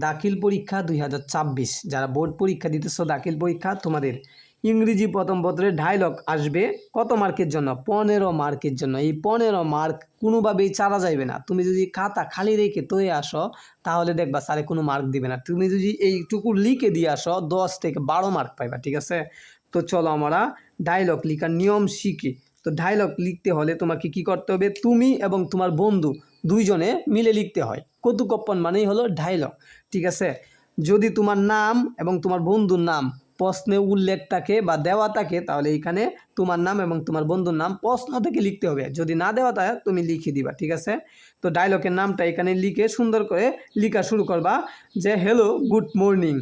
দাখিল পরীক্ষা 2026 যারা বোর্ড পরীক্ষা দিতেছো দাখিল পরীক্ষা তোমাদের ইংরেজি প্রথম পত্রে ডায়লগ আসবে কত মার্কের জন্য 15 মার্কের জন্য। এই 15 মার্ক কোনোভাবেই ছাড়া যাইবে না। তুমি যদি খাতা খালি রেখে তৈরি আসো তাহলে দেখবা স্যারে কোনো মার্ক দিবে না। তুমি যদি এইটুকু লিখে দিয়ে আসো 10 থেকে 12 মার্ক পাইবা, ঠিক আছে। তো চলো আমরা ডায়লগ লিখার নিয়ম শিখি। তো ডায়লগ লিখতে হলে তোমাকে কি করতে হবে, তুমি এবং তোমার বন্ধু দুইজনে মিলে লিখতে হয়। কৌতুকপ্পন মানেই হলো ডায়লগ, ঠিক আছে। যদি তোমার নাম এবং তোমার বন্ধুর নাম প্রশ্নে উল্লেখ থাকে বা দেওয়া থাকে তাহলে এখানে তোমার নাম এবং তোমার বন্ধুর নাম প্রশ্ন থেকে লিখতে হবে। যদি না দেওয়া থাকে তুমি লিখে দিবা, ঠিক আছে। তো ডায়লগের নামটা এখানে লিখে সুন্দর করে লেখা শুরু করবা যে হ্যালো গুড মর্নিং।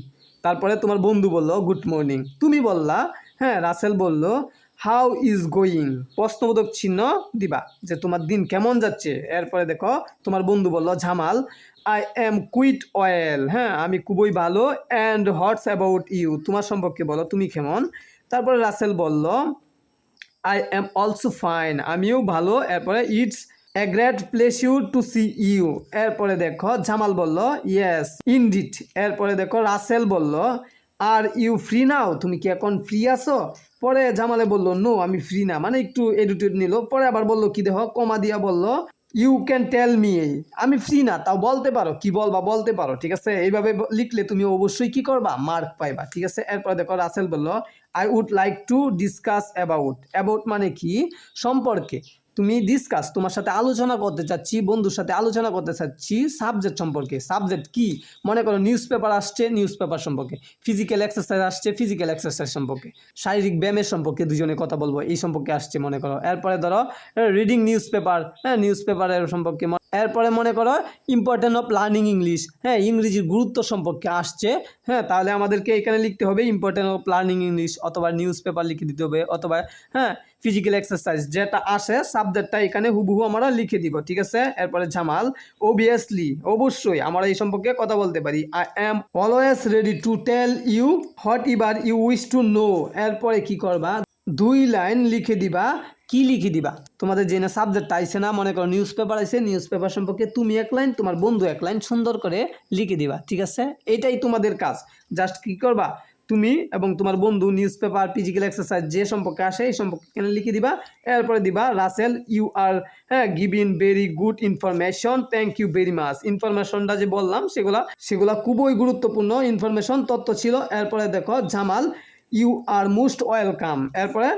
তারপরে তোমার বন্ধু বলল গুড মর্নিং, তুমি বললা, হ্যাঁ রাসেল বলল হাউ ইজ গোয়িং, প্রশ্নবোধক চিহ্ন দিবা যে তোমার দিন কেমন যাচ্ছে। এরপরে দেখো তোমার বন্ধু বলল Jamal I am quite well, হ্যাঁ আমি খুবই ভালো। অ্যান্ড হোয়াটস অ্যাবাউট ইউ, তোমার সম্পর্কে বলো তুমি কেমন। তারপরে রাসেল বলল আই এম অলসো ফাইন, আমিও ভালো। এরপরে it's a great pleasure to see you. এরপরে দেখো জামাল বলল ইয়েস ইনডিড। এরপরে দেখো রাসেল বলল আর ইউ ফ্রি নাও, তুমি কি এখন ফ্রি আছো। পরে জামালে বলল নো আমি ফ্রি না, মানে একটু এডিটেড নিল। পরে আবার বললো কি দেখো কমা দিয়া বলল ইউ ক্যান টেল মি, আমি ফ্রি না তাও বলতে পারো, কি বলবা বলতে পারো, ঠিক আছে। এইভাবে লিখলে তুমি অবশ্যই কি করবা, মার্ক পাইবা, ঠিক আছে। এরপর দেখো রাসেল বলল I would like to discuss about. About মানে কি, সম্পর্কে। তুমি ডিসকাস তোমার সাথে আলোচনা করতে চাচ্ছি, বন্ধুর সাথে আলোচনা করতে চাচ্ছি সাবজেক্ট সম্পর্কে। সাবজেক্ট কি, মনে করো নিউজ পেপার আসছে, নিউজ পেপার সম্পর্কে। ফিজিক্যাল এক্সারসাইজ আসছে, ফিজিক্যাল এক্সারসাইজ সম্পর্কে। শারীরিক ব্যায়ামের সম্পর্কে দুজনে কথা বলবো, এই সম্পর্কে আসছে মনে করো। এরপরে ধরো রিডিং নিউজ পেপার, হ্যাঁ নিউজ পেপারের সম্পর্কে। এরপরে মনে করো ইম্পর্টেন্ট অফ লার্নিং ইংলিশ, হ্যাঁ ইংরেজির গুরুত্ব সম্পর্কে আসছে। হ্যাঁ তাহলে আমাদেরকে এখানে লিখতে হবে ইম্পর্টেন্ট অফ লার্নিং ইংলিশ, অথবা নিউজ পেপার লিখে দিতে হবে, অথবা হ্যাঁ ফিজিক্যাল এক্সারসাইজ যেটা আসে সাবজেক্টটা এখানে হুবহু আমরা লিখে দিব, ঠিক আছে। এরপরে জামাল অবভিয়াসলি, অবশ্যই আমরা এই সম্পর্কে কথা বলতে পারি। I am always ready to tell you whatever you wish to know. এরপরে কি করবা, 2 লাইন লিখে দিবা। কি লিখে দিবা, তোমাদের যে না সাবজেক্ট আইছে না, মনে করো নিউজ পেপার আইছে, নিউজ পেপার সম্পর্কে তুমি 1 লাইন, তোমার বন্ধু 1 লাইন সুন্দর করে লিখে দিবা, ঠিক আছে। এটাই তোমাদের কাজ। জাস্ট কি করবা, তুমি এবং তোমার বন্ধু নিউজ পেপার ফিজিক্যাল এক্সারসাইজ যে সম্পর্কে আসে এই সম্পর্কে এখানে লিখে দিবা। এরপরে দিবা Rasel you are giving very good information, thank you very much. ইনফরমেশনটা যে বললাম সেগুলা খুবই গুরুত্বপূর্ণ ইনফরমেশন, তথ্য ছিল। এরপরে দেখো Jamal you are most welcome. এরপরে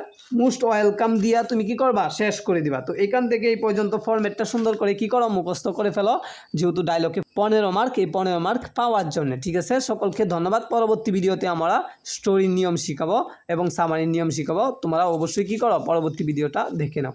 মোস্ট ওয়েলকাম দিয়া তুমি কি করবা, শেষ করে দিবা। তো এখান থেকে এই পর্যন্ত ফরম্যাটটা সুন্দর করে কি করো, মুখস্থ করে ফেলো। যেহেতু ডায়লগে 15 মার্ক, এই 15 মার্ক পাওয়ার জন্য, ঠিক আছে। সকলকে ধন্যবাদ। পরবর্তী ভিডিওতে আমরা স্টোরির নিয়ম শিখাবো এবং সামারির নিয়ম শিখাবো। তোমরা অবশ্যই কি করো, পরবর্তী ভিডিওটা দেখে নাও।